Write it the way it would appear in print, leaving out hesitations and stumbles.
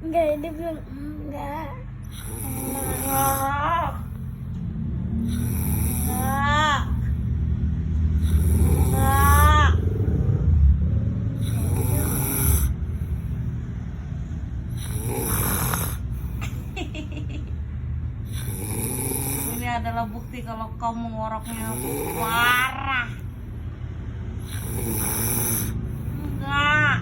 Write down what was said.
Enggak, dia bilang enggak. Ini adalah bukti kalau kamu ngoroknya parah. Enggak.